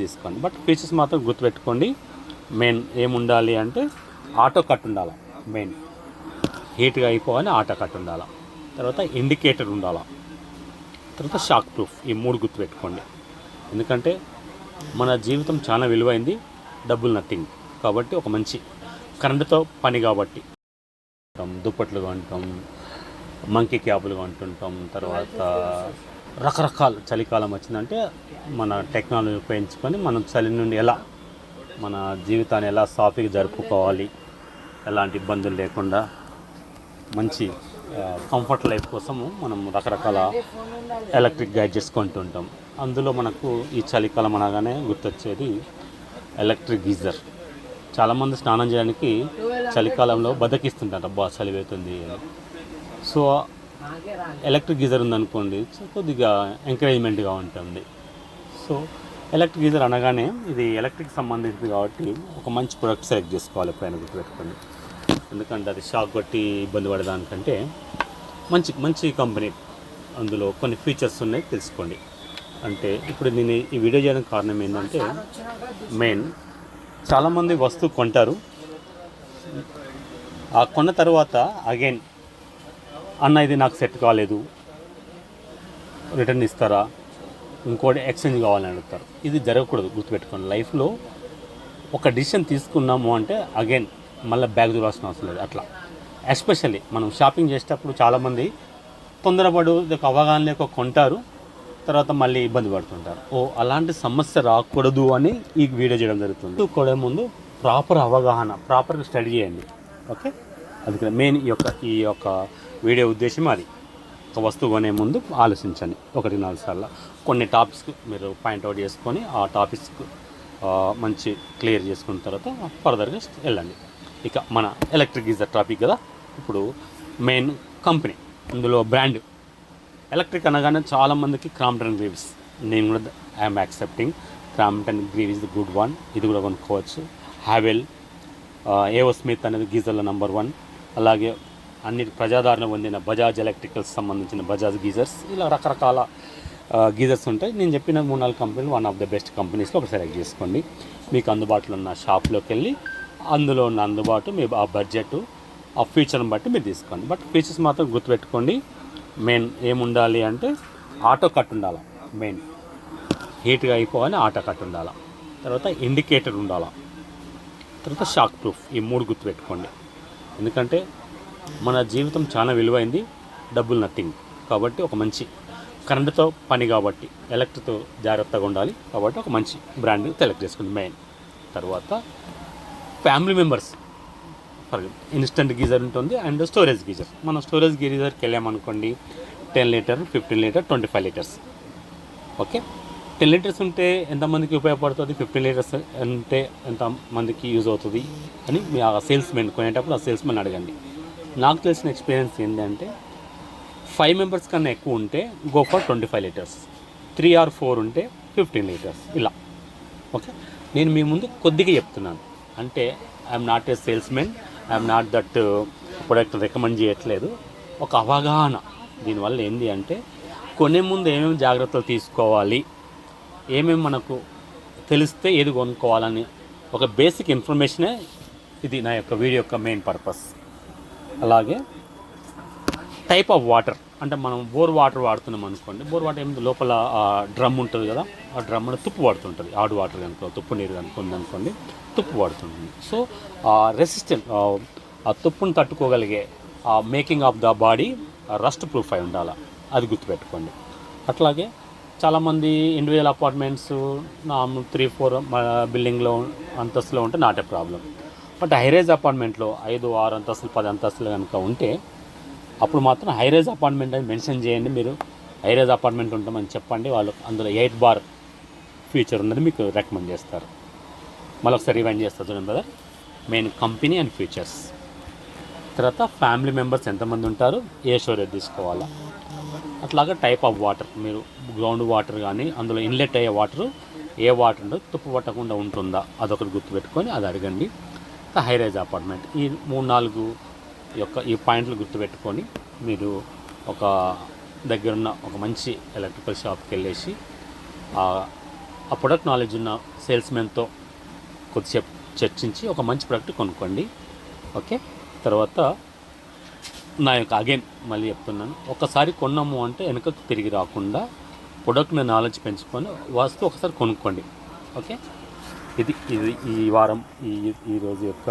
తీసుకోండి. But features మాత్రం గుర్తుపెట్టుకోండి. మెయిన్ ఏముండాలి అంటే ఆటో కట్ ఉండాలి. మెయిన్ హీట్గా అయిపోవాలి, ఆటో కట్ ఉండాలి. తర్వాత ఇండికేటర్ ఉండాలి. తర్వాత షాక్ ప్రూఫ్. ఈ 3 గుర్తుపెట్టుకోండి. ఎందుకంటే మన జీవితం చాలా విలువైంది, డబ్బులు నథింగ్. కాబట్టి ఒక మంచి కరెంటుతో పని కాబట్టి దుప్పట్లు కొంటాం, మంకీ క్యాపులు కొంటుంటాం. తర్వాత రకరకాల చలికాలం వచ్చిందంటే మన టెక్నాలజీ ఉపయోగించుకొని మనం చలి నుండి ఎలా మన జీవితాన్ని ఎలా సాఫీగా జరుపుకోవాలి, ఎలాంటి ఇబ్బందులు లేకుండా మంచి కంఫర్ట్ లైఫ్ కోసము మనం రకరకాల ఎలక్ట్రిక్ గ్యాడ్జెట్స్ కొంటుంటాం. అందులో మనకు ఈ చలికాలం అనగానే గుర్తొచ్చేది ఎలక్ట్రిక్ గీజర్. చాలామంది స్నానం చేయడానికి చలికాలంలో బద్దకిస్తుంటారు, అబ్బా చలి అవుతుంది అని. సో ఎలక్ట్రిక్ గీజర్ ఉందనుకోండి, కొద్దిగా ఎంకరేజ్మెంట్గా ఉంటుంది. సో ఎలక్ట్రిక్ గీజర్ అనగానే ఇది ఎలక్ట్రిక్ సంబంధించింది కాబట్టి ఒక మంచి ప్రొడక్ట్ సెలెక్ట్ చేసుకోవాలి ఎప్పుడైనా, గుర్తుపెట్టుకోండి. ఎందుకంటే అది షాక్ కొట్టి ఇబ్బంది పడేదానికంటే మంచి కంపెనీ, అందులో కొన్ని ఫీచర్స్ ఉన్నాయి, తెలుసుకోండి. అంటే ఇప్పుడు నేను ఈ వీడియో చేయడానికి కారణం ఏంటంటే మెయిన్ చాలామంది వస్తువు కొంటారు, ఆ కొన్న తర్వాత అగైన్ అన్న ఇది నాకు సెట్ కాలేదు, రిటర్న్ ఇస్తారా, ఇంకోటి ఎక్స్చేంజ్ కావాలని అడుగుతారు. ఇది జరగకూడదు, గుర్తుపెట్టుకోండి. లైఫ్లో ఒక డిసిషన్ తీసుకున్నాము అంటే అగైన్ మళ్ళీ బ్యాగ్ చూడాల్సిన అవసరం లేదు. అట్లా ఎస్పెషల్లీ మనం షాపింగ్ చేసేటప్పుడు చాలామంది తొందరపడు అవగాహన లేక కొంటారు, తర్వాత మళ్ళీ ఇబ్బంది పడుతుంటారు. అలాంటి సమస్య రాకూడదు అని ఈ వీడియో చేయడం జరుగుతుంది. కొనే ముందు ప్రాపర్ అవగాహన, ప్రాపర్గా స్టడీ చేయండి. ఓకే, అది మెయిన్ ఈ యొక్క వీడియో ఉద్దేశం అది. ఒక వస్తువు కొనే ముందు ఆలోచించండి 1-4 సార్లు. కొన్ని టాపిక్స్ మీరు పాయింట్అవుట్ చేసుకొని ఆ టాపిక్స్ మంచి క్లియర్ చేసుకున్న తర్వాత ఫర్దర్గా వెళ్ళండి. ఇక మన ఎలక్ట్రిక్ గీజర్ టాపిక్ కదా. ఇప్పుడు మెయిన్ కంపెనీ, అందులో బ్రాండ్ ఎలక్ట్రిక్ అనగానే చాలామందికి క్రాంప్టన్ గ్రీవ్స్. నేను కూడా I'm accepting Crompton grieve is the good one. ఇది కూడా కొనుక్కోవచ్చు. హ్యావెల్, ఏవో స్మిత్ అనేది గీజర్లో నెంబర్ 1. అలాగే అన్నిటి ప్రజాదరణ పొందిన బజాజ్ ఎలక్ట్రికల్స్ సంబంధించిన బజాజ్ గీజర్స్, ఇలా రకరకాల గీజర్స్ ఉంటాయి. నేను చెప్పిన 3-4 కంపెనీలు వన్ ఆఫ్ ద బెస్ట్ కంపెనీస్లో ఒకటి సెలెక్ట్ చేసుకోండి. మీకు అందుబాటులో ఉన్న షాప్లోకి వెళ్ళి అందులో ఉన్న అందుబాటు మీ ఆ బడ్జెట్, ఆ ఫీచర్ని బట్టి మీరు తీసుకోండి. బట్ ఫీచర్స్ మాత్రం గుర్తుపెట్టుకోండి. మెయిన్ ఏముండాలి అంటే ఆటో కట్ ఉండాలి. మెయిన్ హీట్గా అయిపోవాలి, ఆటో కట్ ఉండాలి. తర్వాత ఇండికేటర్ ఉండాలి. తర్వాత షాక్ ప్రూఫ్. ఈ 3 గుర్తుపెట్టుకోండి. ఎందుకంటే మన జీవితం చాలా విలువైంది, డబ్బులు నథింగ్. కాబట్టి ఒక మంచి కరెంటుతో పని కాబట్టి ఎలక్ట్రిక్తో జాగ్రత్తగా ఉండాలి. కాబట్టి ఒక మంచి బ్రాండ్ సెలెక్ట్ చేసుకోండి మెయిన్. తర్వాత family members for instant geyser ఉంటుంది అండ్ స్టోరేజ్ గీజర్. మనం స్టోరేజ్ గీజర్కి వెళ్ళామనుకోండి 10 litre, 15 litre, 25 litres. Okay, 10 litres ఉంటే ఎంతమందికి ఉపయోగపడుతుంది, 15 లీటర్స్ అంటే ఎంతమందికి యూజ్ అవుతుంది అని మీ ఆ సేల్స్మెన్ కొనేటప్పుడు ఆ సేల్స్మెన్ అడగండి. నాకు తెలిసిన ఎక్స్పీరియన్స్ ఏంటంటే 5 మెంబర్స్ కన్నా ఎక్కువ ఉంటే గో ఫర్ 25 లీటర్స్, 3 or 4 ఉంటే 15 లీటర్స్ ఇలా. ఓకే, నేను మీ ముందు కొద్దిగా చెప్తున్నాను. అంటే I'm not a salesmen, I'm not that product recommend చేయట్లేదు. ఒక అవగాహన. దీనివల్ల ఏంటి అంటే కొనే ముందు ఏమేమి జాగ్రత్తలు తీసుకోవాలి, ఏమేమి మనకు తెలిస్తే ఏది కొనుక్కోవాలని ఒక బేసిక్ ఇన్ఫర్మేషనే ఇది నా యొక్క వీడియో యొక్క మెయిన్ పర్పస్. అలాగే టైప్ ఆఫ్ వాటర్, అంటే మనం బోర్ వాటర్ వాడుతున్నాం అనుకోండి. బోర్ వాటర్ ఏమి లోపల డ్రమ్ ఉంటుంది కదా, ఆ డ్రమ్లో తుప్పు పడుతుంటుంది. ఆడు వాటర్ కనుక తుప్పు నీరు కనుక్కుంది అనుకోండి, తుప్పు పడుతుంది. సో రెసిస్టెంట్, ఆ తుప్పును తట్టుకోగలిగే making of the body rust proof అయి ఉండాలి. అది గుర్తుపెట్టుకోండి. అట్లాగే చాలామంది ఇండివిజువల్ అపార్ట్మెంట్స్ 3-4 బిల్డింగ్లో అంతస్తులో ఉంటే నాట్ ఏ ప్రాబ్లం. బట్ హైరేజ్ అపార్ట్మెంట్లో 5-6 అంతస్తులు 10 అంతస్తులు కనుక ఉంటే అప్పుడు మాత్రం హైరేజ్ అపార్ట్మెంట్ అని మెన్షన్ చేయండి. మీరు హైరేజ్ అపార్ట్మెంట్ ఉంటామని చెప్పండి, వాళ్ళు అందులో 8 బార్ ఫీచర్ ఉన్నది మీకు రికమెండ్ చేస్తారు. మళ్ళీ ఒకసారి రివైండ్ చేస్తారు చూడండి brother. Main company and features. తర్వాత ఫ్యామిలీ మెంబర్స్ ఎంతమంది ఉంటారు, ఏ స్టోరేజ్ తీసుకోవాలా, అట్లాగా టైప్ ఆఫ్ వాటర్. మీరు గ్రౌండ్ వాటర్ కానీ అందులో ఇన్లెట్ అయ్యే వాటరు ఏ వాటర్ ఉందో తుప్పు పట్టకుండా ఉంటుందా, అదొకటి గుర్తుపెట్టుకొని అది అడగండి. High-rise apartment. ఈ 3-4 ఈ పాయింట్లు గుర్తుపెట్టుకొని మీరు ఒక దగ్గరున్న ఒక మంచి ఎలక్ట్రికల్ షాప్కి వెళ్ళేసి ఆ ప్రొడక్ట్ నాలెడ్జ్ ఉన్న సేల్స్మెన్తో కొద్దిసేపు చర్చించి ఒక మంచి ప్రోడక్ట్ కొనుక్కోండి. ఓకే. తర్వాత నా యొక్క అగైన్ మళ్ళీ చెప్తున్నాను, ఒకసారి కొన్నాము అంటే వెనుకకు తిరిగి రాకుండా ప్రొడక్ట్ మీద నాలెడ్జ్ పెంచుకొని వస్తువు ఒకసారి కొనుక్కోండి. ఓకే. ఇది ఈ వారం ఈ రోజు యొక్క